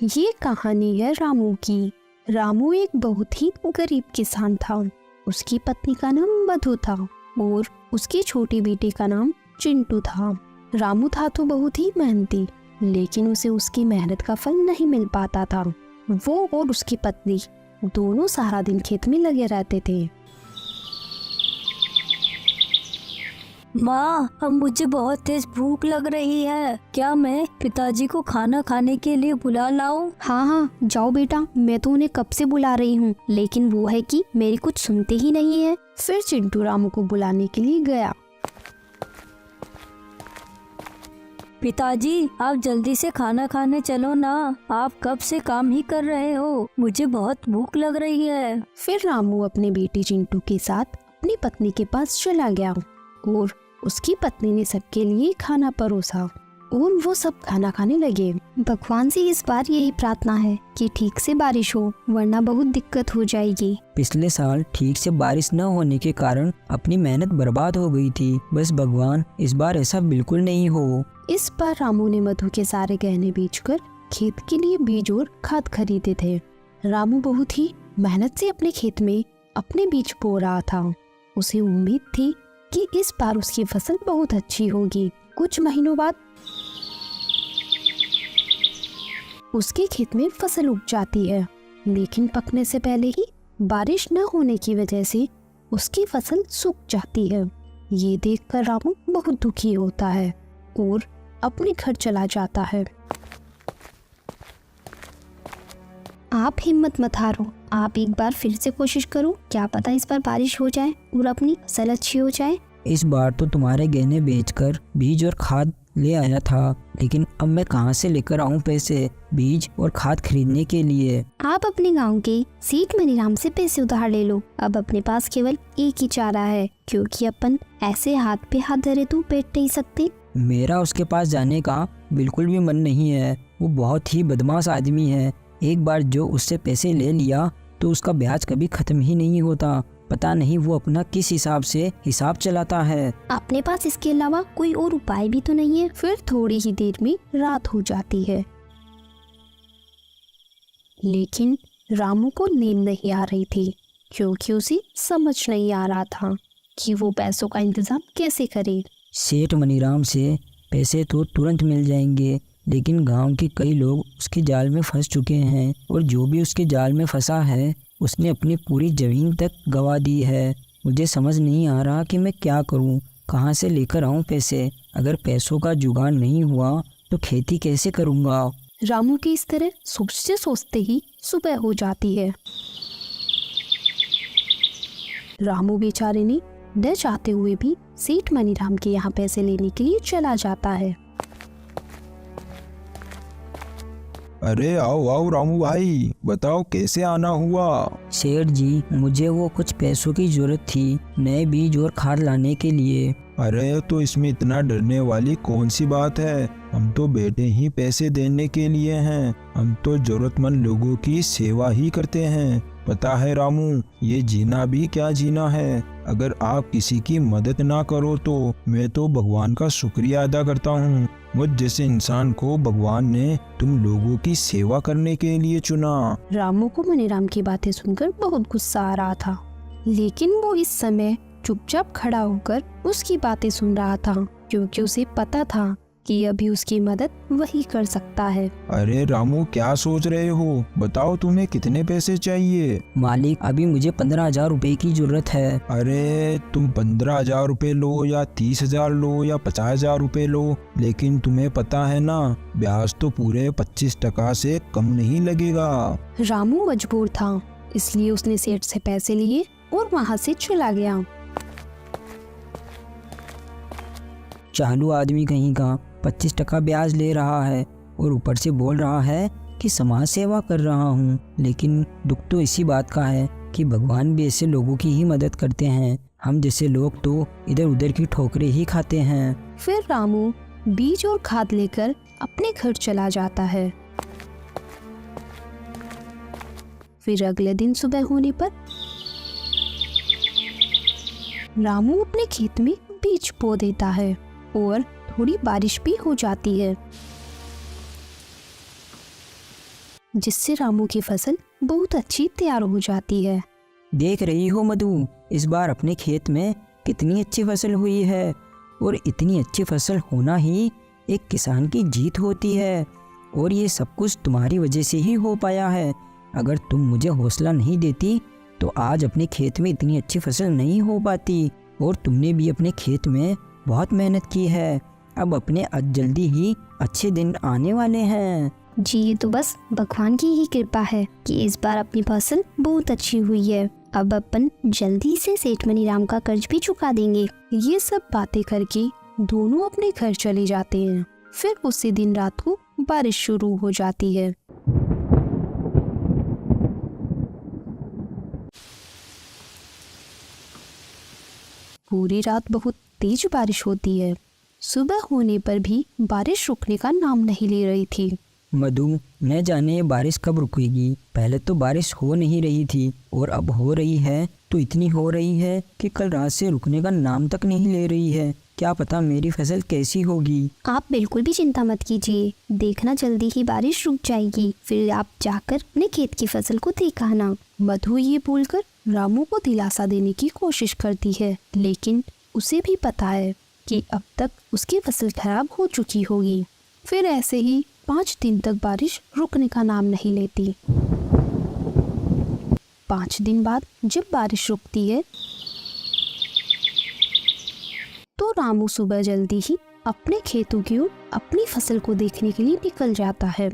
ये कहानी है रामू की। रामू एक बहुत ही गरीब किसान था। उसकी पत्नी का नाम मधु था और उसकी छोटी बेटी का नाम चिंटू था। रामू था तो बहुत ही मेहनती, लेकिन उसे उसकी मेहनत का फल नहीं मिल पाता था। वो और उसकी पत्नी दोनों सारा दिन खेत में लगे रहते थे। माँ, अब मुझे बहुत तेज भूख लग रही है। क्या मैं पिताजी को खाना खाने के लिए बुला लाऊं? हाँ हाँ, जाओ बेटा, मैं तो उन्हें कब से बुला रही हूँ, लेकिन वो है कि मेरी कुछ सुनते ही नहीं है। फिर चिंटू रामू को बुलाने के लिए गया। पिताजी, आप जल्दी से खाना खाने चलो ना। आप कब से काम ही कर रहे हो? मुझे बहुत भूख लग रही है। फिर रामू अपने बेटी चिंटू के साथ अपनी पत्नी के पास चला गया और उसकी पत्नी ने सबके लिए खाना परोसा और वो सब खाना खाने लगे। भगवान से इस बार यही प्रार्थना है कि ठीक से बारिश हो, वरना बहुत दिक्कत हो जाएगी। पिछले साल ठीक से बारिश न होने के कारण अपनी मेहनत बर्बाद हो गई थी। बस भगवान इस बार ऐसा बिल्कुल नहीं हो। इस बार रामू ने मधु के सारे गहने बेचकर खेत के लिए बीज और खाद खरीदे थे। रामू बहुत ही मेहनत से अपने खेत में अपने बीज बो रहा था। उसे उम्मीद थी कि इस बार उसकी फसल बहुत अच्छी होगी। कुछ महीनों बाद उसके खेत में फसल उग जाती है, लेकिन पकने से पहले ही बारिश न होने की वजह से उसकी फसल सूख जाती है। ये देखकर रामू बहुत दुखी होता है और अपने घर चला जाता है। आप हिम्मत मत हारो, आप एक बार फिर से कोशिश करो। क्या पता इस बार बारिश हो जाए और अपनी फसल अच्छी हो जाए। इस बार तो तुम्हारे गहने बेचकर बीज और खाद ले आया था, लेकिन अब मैं कहां से लेकर आऊं पैसे बीज और खाद खरीदने के लिए? आप अपने गांव के सेठ मनीराम से पैसे उधार ले लो। अब अपने पास केवल एक ही चारा है, क्योंकि अपन ऐसे हाथ पे हाथ धरे तो बैठ नहीं सकते। मेरा उसके पास जाने का बिल्कुल भी मन नहीं है। वो बहुत ही बदमाश आदमी है। एक बार जो उससे पैसे ले लिया तो उसका ब्याज कभी खत्म ही नहीं होता। पता नहीं वो अपना किस हिसाब से हिसाब चलाता है। अपने पास इसके अलावा कोई और उपाय भी तो नहीं है। फिर थोड़ी ही देर में रात हो जाती है, लेकिन रामू को नींद नहीं आ रही थी, क्योंकि उसे समझ नहीं आ रहा था कि वो पैसों का इंतजाम कैसे करे। सेठ मनीराम से पैसे तो तुरंत मिल जाएंगे, लेकिन गांव के कई लोग उसके जाल में फंस चुके हैं और जो भी उसके जाल में फंसा है उसने अपनी पूरी जमीन तक गंवा दी है। मुझे समझ नहीं आ रहा कि मैं क्या करूं, कहां से लेकर आऊं पैसे। अगर पैसों का जुगाड़ नहीं हुआ तो खेती कैसे करूंगा? रामू की इस तरह सोचते सोचते ही सुबह हो जाती है। रामू बेचारे ने न चाहते हुए भी सेठ मनीराम के यहाँ पैसे लेने के लिए चला जाता है। अरे आओ आओ रामू भाई, बताओ कैसे आना हुआ? सेठ जी, मुझे वो कुछ पैसों की जरूरत थी नए बीज और खाद लाने के लिए। अरे तो इसमें इतना डरने वाली कौन सी बात है? हम तो बेटे ही पैसे देने के लिए हैं। हम तो जरूरतमंद लोगों की सेवा ही करते हैं। पता है रामू, ये जीना भी क्या जीना है। अगर आप किसी की मदद ना करो तो मैं तो भगवान का शुक्रिया अदा करता हूँ। मुझ जैसे इंसान को भगवान ने तुम लोगों की सेवा करने के लिए चुना। रामू को मनीराम की बातें सुनकर बहुत गुस्सा आ रहा था, लेकिन वो इस समय चुपचाप खड़ा होकर उसकी बातें सुन रहा था, क्योंकि उसे पता था कि अभी उसकी मदद वही कर सकता है। अरे रामू, क्या सोच रहे हो? बताओ तुम्हें कितने पैसे चाहिए? मालिक, अभी मुझे 15,000 रुपए की जरूरत है। अरे तुम 15,000 रुपए लो या 30,000 लो या 50,000 रुपए लो, लेकिन तुम्हें पता है ना, ब्याज तो पूरे 25% से कम नहीं लगेगा। रामू मजबूर था, इसलिए उसने सेठ से पैसे लिए और वहाँ से चला गया। चालू आदमी कहीं का 25% ब्याज ले रहा है और ऊपर से बोल रहा है कि समाज सेवा कर रहा हूँ। लेकिन दुख तो इसी बात का है कि भगवान भी ऐसे लोगों की ही मदद करते हैं। हम जैसे लोग तो इधर उधर की ठोकरें ही खाते हैं। फिर रामू बीज और खाद लेकर अपने घर चला जाता है। फिर अगले दिन सुबह होने पर रामू अपने खेत में बीज बो देता है और थोड़ी बारिश भी हो जाती है, जिससे रामू की फसल बहुत अच्छी तैयार हो जाती है। देख रही हो मधु, इस बार अपने खेत में कितनी अच्छी फसल हुई है। और इतनी अच्छी फसल होना ही एक किसान की जीत होती है। और ये सब कुछ तुम्हारी वजह से ही हो पाया है। अगर तुम मुझे हौसला नहीं देती तो आज अपने खेत में इतनी अच्छी फसल नहीं हो पाती। और तुमने भी अपने खेत में बहुत मेहनत की है। अब अपने जल्दी ही अच्छे दिन आने वाले हैं। जी, ये तो बस भगवान की ही कृपा है कि इस बार अपनी फसल बहुत अच्छी हुई है। अब अपन जल्दी से सेठ मनीराम का कर्ज भी चुका देंगे। ये सब बातें करके दोनों अपने घर चले जाते हैं। फिर उसी दिन रात को बारिश शुरू हो जाती है। पूरी रात बहुत तेज बारिश होती है। सुबह होने पर भी बारिश रुकने का नाम नहीं ले रही थी। मधु, न जाने ये बारिश कब रुकेगी। पहले तो बारिश हो नहीं रही थी और अब हो रही है तो इतनी हो रही है कि कल रात से रुकने का नाम तक नहीं ले रही है। क्या पता मेरी फसल कैसी होगी। आप बिल्कुल भी चिंता मत कीजिए, देखना जल्दी ही बारिश रुक जाएगी। फिर आप जाकर अपने खेत की फसल को देख आना। मधु ये बोलकर रामू को दिलासा देने की कोशिश करती है, लेकिन उसे भी पता है कि अब तक उसकी फसल खराब हो चुकी होगी। फिर ऐसे ही 5 दिन तक बारिश रुकने का नाम नहीं लेती। 5 दिन बाद जब बारिश रुकती है तो रामू सुबह जल्दी ही अपने खेतों की ओर अपनी फसल को देखने के लिए निकल जाता है।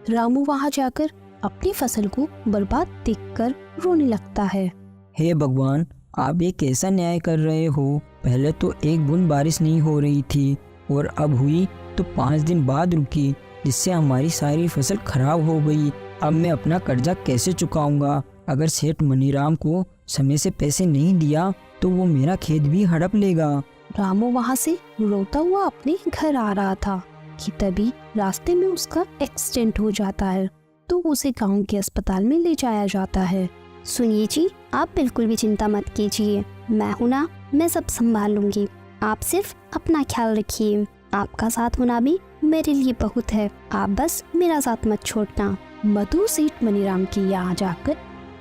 रामू वहां जाकर अपनी फसल को बर्बाद देखकर रोने लगता है। हे भगवान, आप ये कैसा न्याय कर रहे हो। पहले तो एक बूंद बारिश नहीं हो रही थी और अब हुई तो 5 दिन बाद रुकी, जिससे हमारी सारी फसल खराब हो गई। अब मैं अपना कर्जा कैसे चुकाऊंगा। अगर सेठ मनीराम को समय से पैसे नहीं दिया तो वो मेरा खेत भी हड़प लेगा। रामू वहां से रोता हुआ अपने घर आ रहा था कि तभी रास्ते में उसका एक्सीडेंट हो जाता है, तो उसे गांव के अस्पताल में ले जाया जाता है। सुनिए जी, आप बिल्कुल भी चिंता मत कीजिए, मैं हूं ना, मैं सब संभाल लूंगी। आप सिर्फ अपना ख्याल रखिए। आपका साथ होना भी मेरे लिए बहुत है, आप बस मेरा साथ मत छोड़ना। मधु सेठ मनीराम के यहाँ जाकर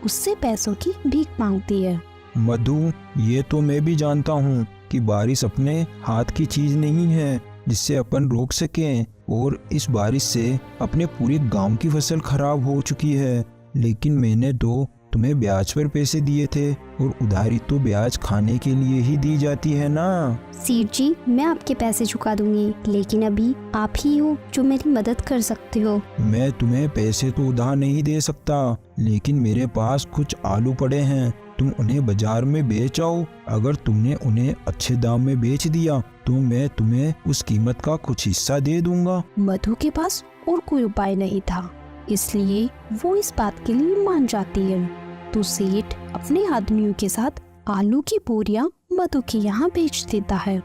उससे पैसों की भीख मांगती है। मधु, ये तो मैं भी जानता हूँ कि बारिश अपने हाथ की चीज नहीं है जिससे अपन रोक सकें, और इस बारिश से अपने पूरे गांव की फसल खराब हो चुकी है। लेकिन मैंने तो तुम्हें ब्याज पर पैसे दिए थे, और उधारी तो ब्याज खाने के लिए ही दी जाती है ना। सेठ जी, मैं आपके पैसे चुका दूंगी, लेकिन अभी आप ही हो जो मेरी मदद कर सकते हो। मैं तुम्हें पैसे तो उधार नहीं दे सकता, लेकिन मेरे पास कुछ आलू पड़े हैं, तुम उन्हें बाजार में बेच आओ। अगर तुमने उन्हें अच्छे दाम में बेच दिया तो मैं तुम्हें उस कीमत का कुछ हिस्सा दे दूंगा। मधु के पास और कोई उपाय नहीं था, इसलिए वो इस बात के लिए मान जाती है। तो सेठ अपने आदमियों के साथ आलू की बोरियां मधु के यहाँ बेच देता है।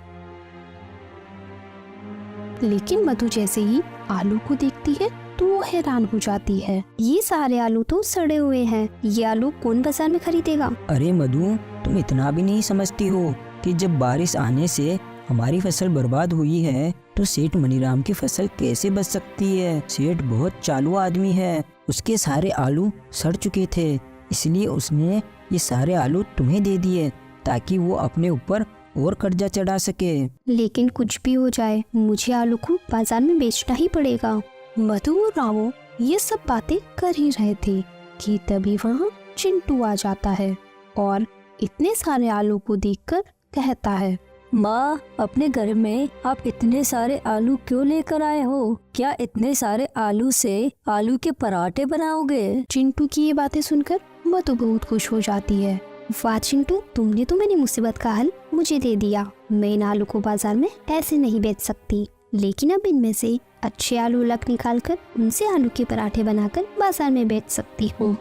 लेकिन मधु जैसे ही आलू को देखती है तो वो हैरान हो जाती है। ये सारे आलू तो सड़े हुए हैं, ये आलू कौन बाजार में खरीदेगा। अरे मधु, तुम इतना भी नहीं समझती हो कि जब बारिश आने से हमारी फसल बर्बाद हुई है तो सेठ मनीराम की फसल कैसे बच सकती है। सेठ बहुत चालू आदमी है, उसके सारे आलू सड़ चुके थे, इसलिए उसने ये सारे आलू तुम्हें दे दिए ताकि वो अपने ऊपर और कर्जा चढ़ा सके। लेकिन कुछ भी हो जाए, मुझे आलू को बाजार में बेचना ही पड़ेगा। मधु और रामू ये सब बातें कर ही रहे थे कि तभी वहाँ चिंटू आ जाता है और इतने सारे आलू को देखकर कहता है, माँ, अपने घर में आप इतने सारे आलू क्यों लेकर आए हो? क्या इतने सारे आलू से आलू के पराठे बनाओगे? चिंटू की ये बातें सुनकर मधु बहुत खुश हो जाती है। वाह चिंटू, तुमने तो मेरी मुसीबत का हल मुझे दे दिया। मैं इन आलू को बाजार में ऐसे नहीं बेच सकती, लेकिन अब इनमें से अच्छे आलू अलग निकाल कर उनसे आलू के पराठे बनाकर बाजार में बेच सकती हूँ।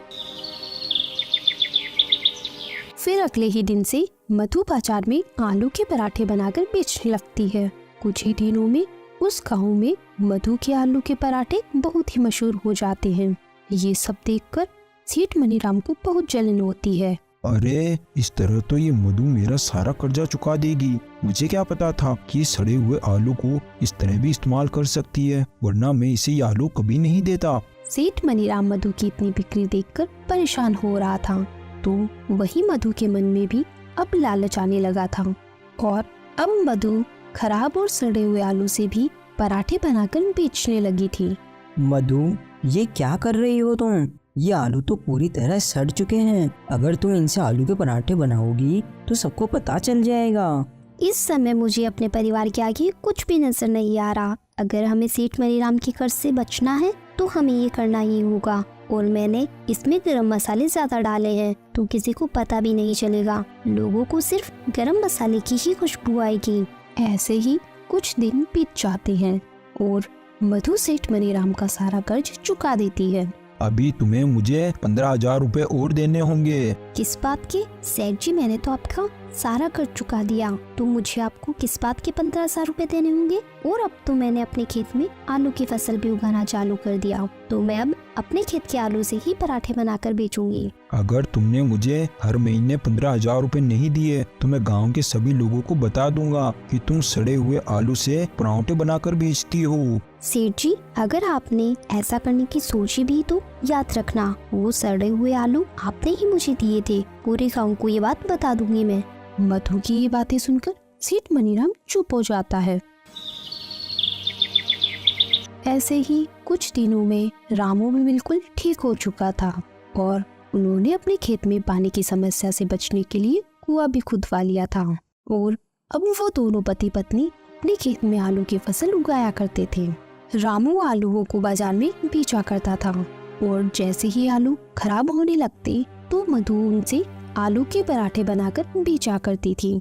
फिर अगले ही दिन से मधु बाजार में आलू के पराठे बनाकर बेचने लगती है। कुछ ही दिनों में उस गांव में मधु के आलू के पराठे बहुत ही मशहूर हो जाते हैं। ये सब देखकर सेठ मनीराम को बहुत जलन होती है अरे इस तरह तो ये मधु मेरा सारा कर्जा चुका देगी। मुझे क्या पता था कि सड़े हुए आलू को इस तरह भी इस्तेमाल कर सकती है, वरना मैं इसे ये आलू कभी नहीं देता। सेठ मनीराम मधु की इतनी बिक्री देखकर परेशान हो रहा था, तो वही मधु के मन में भी अब लालच आने लगा था और अब मधु खराब और सड़े हुए आलू से भी पराठे बनाकर बेचने लगी थी। मधु, ये क्या कर रही हो तुम? ये आलू तो पूरी तरह सड़ चुके हैं। अगर तुम इनसे आलू के पराठे बनाओगी तो सबको पता चल जाएगा। इस समय मुझे अपने परिवार के आगे कुछ भी नजर नहीं आ रहा। अगर हमें सेठ मनीराम के कर्ज से बचना है तो हमें ये करना ही होगा। और मैंने इसमें गरम मसाले ज्यादा डाले हैं तो किसी को पता भी नहीं चलेगा। लोगों को सिर्फ गरम मसाले की ही खुशबू आएगी। ऐसे ही कुछ दिन बीत जाते हैं और मधु सेठ मनीराम का सारा कर्ज चुका देती है। अभी तुम्हें मुझे 15,000 रुपए और देने होंगे। किस बात के? सेठ जी, मैंने तो आपका सारा कर्ज चुका दिया, तो मुझे आपको किस बात के 15,000 रुपए देने होंगे? और अब तो मैंने अपने खेत में आलू की फसल भी उगाना चालू कर दिया, तो मैं अब अपने खेत के आलू से ही पराठे बनाकर बेचूंगी। अगर तुमने मुझे हर महीने 15,000 रुपए नहीं दिए तो मैं गांव के सभी लोगों को बता दूंगा कि तुम सड़े हुए आलू से पराठे बनाकर बेचती हो। सेठ जी, अगर आपने ऐसा करने की सोची भी तो याद रखना, वो सड़े हुए आलू आपने ही मुझे दिए थे। पूरे गांव को ये बात बता दूंगी मैं। मधु की ये बातें सुनकर सेठ मनीराम चुप हो जाता है। ऐसे ही कुछ दिनों में रामू भी बिल्कुल ठीक हो चुका था और उन्होंने अपने खेत में पानी की समस्या से बचने के लिए कुआं भी खुदवा लिया था। और अब वो दोनों पति पत्नी अपने खेत में आलू की फसल उगाया करते थे। रामू आलूओं को बाजार में बेचा करता था और जैसे ही आलू खराब होने लगते तो मधु उनसे आलू के पराठे बनाकर बेचा करती थी।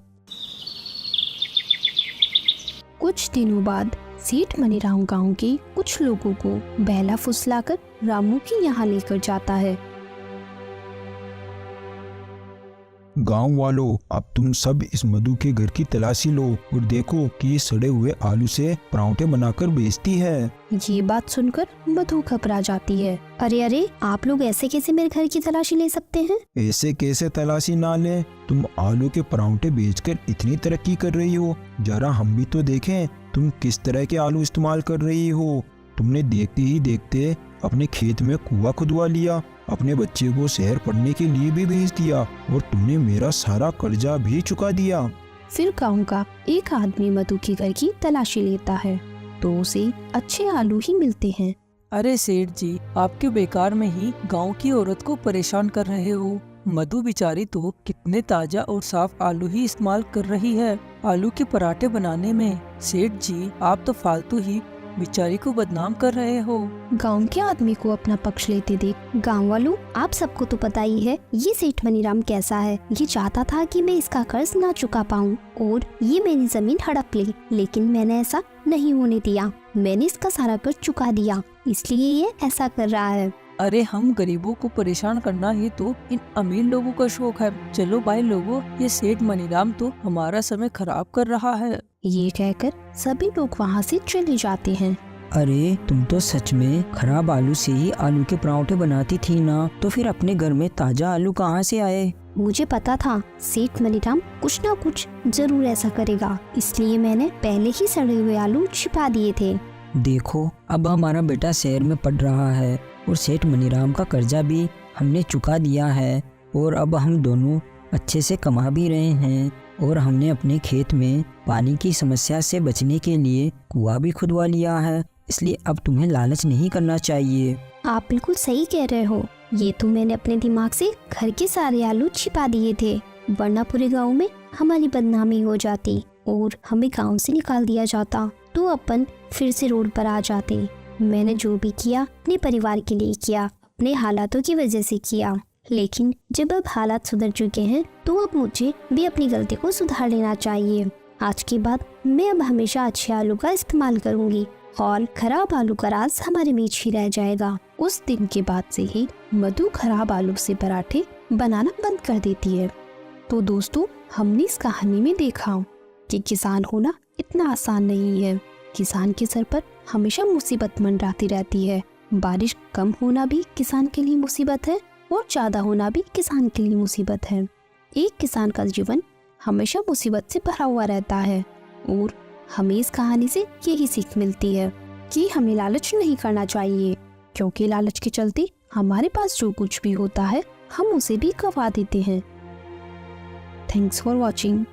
कुछ दिनों बाद सेठ मनीराम गांव के कुछ लोगों को बहला फुसलाकर रामू के यहाँ लेकर जाता है। गांव वालों, अब तुम सब इस मधु के घर की तलाशी लो और देखो कि ये सड़े हुए आलू से पराठे बनाकर बेचती है। ये बात सुनकर मधु घबरा जाती है। अरे अरे, आप लोग ऐसे कैसे मेरे घर की तलाशी ले सकते हैं? ऐसे कैसे तलाशी ना ले? तुम आलू के पराठे बेचकर इतनी तरक्की कर रही हो, जरा हम भी तो देखें तुम किस तरह के आलू इस्तेमाल कर रही हो। तुमने देखते ही देखते अपने खेत में कुआं खुदवा लिया, अपने बच्चे को शहर पढ़ने के लिए भी भेज दिया और तुमने मेरा सारा कर्जा भी चुका दिया। फिर गांव का एक आदमी मधु के घर की तलाशी लेता है तो उसे अच्छे आलू ही मिलते हैं। अरे सेठ जी, आपके बेकार में ही गांव की औरत को परेशान कर रहे हो। मधु बिचारी तो कितने ताजा और साफ आलू ही इस्तेमाल कर रही है आलू के पराठे बनाने में। सेठ जी, आप तो फालतू ही बिचारी को बदनाम कर रहे हो। गांव के आदमी को अपना पक्ष लेते देख, गांव वालों, आप सबको तो पता ही है ये सेठ मनीराम कैसा है। ये चाहता था कि मैं इसका कर्ज ना चुका पाऊं और ये मेरी जमीन हड़प ले, लेकिन मैंने ऐसा नहीं होने दिया। मैंने इसका सारा कर्ज चुका दिया, इसलिए ये ऐसा कर रहा है। अरे हम गरीबों को परेशान करना ये तो इन अमीर लोगों का शौक है। चलो भाई लोगों, ये सेठ मनीराम तो हमारा समय खराब कर रहा है। ये कहकर सभी लोग वहाँ से चले जाते हैं। अरे तुम तो सच में खराब आलू से ही आलू के पराठे बनाती थी ना, तो फिर अपने घर में ताजा आलू कहाँ से आए? मुझे पता था सेठ मनीराम कुछ ना कुछ जरूर ऐसा करेगा, इसलिए मैंने पहले ही सड़े हुए आलू छिपा दिए थे। देखो, अब हमारा बेटा शहर में पढ़ रहा है और सेठ मनीराम का कर्जा भी हमने चुका दिया है और अब हम दोनों अच्छे से कमा भी रहे हैं और हमने अपने खेत में पानी की समस्या से बचने के लिए कुआं भी खुदवा लिया है। इसलिए अब तुम्हें लालच नहीं करना चाहिए। आप बिल्कुल सही कह रहे हो। ये तो मैंने अपने दिमाग से घर के सारे आलू छिपा दिए थे, वरना पूरे गांव में हमारी बदनामी हो जाती और हमें गांव से निकाल दिया जाता, तो अपन फिर से रोड पर आ जाते। मैंने जो भी किया अपने परिवार के लिए किया, अपने हालातों की वजह से किया, लेकिन जब अब हालात सुधर चुके हैं तो अब मुझे भी अपनी गलती को सुधार लेना चाहिए। आज के बाद मैं अब हमेशा अच्छे आलू का इस्तेमाल करूंगी और खराब आलू का राज हमारे बीच ही रह जाएगा। उस दिन के बाद से ही मधु खराब आलू से पराठे बनाना बंद कर देती है। तो दोस्तों, हमने इस कहानी में देखा कि किसान होना इतना आसान नहीं है। किसान के सर पर हमेशा मुसीबत मंडराती रहती है। बारिश कम होना भी किसान के लिए मुसीबत है और ज़्यादा होना भी किसान के लिए मुसीबत है। एक किसान का जीवन हमेशा मुसीबत से भरा हुआ रहता है और हमें इस कहानी से यही सीख मिलती है कि हमें लालच नहीं करना चाहिए, क्योंकि लालच के चलते हमारे पास जो कुछ भी होता है हम उसे भी गवा देते हैं। Thanks for watching.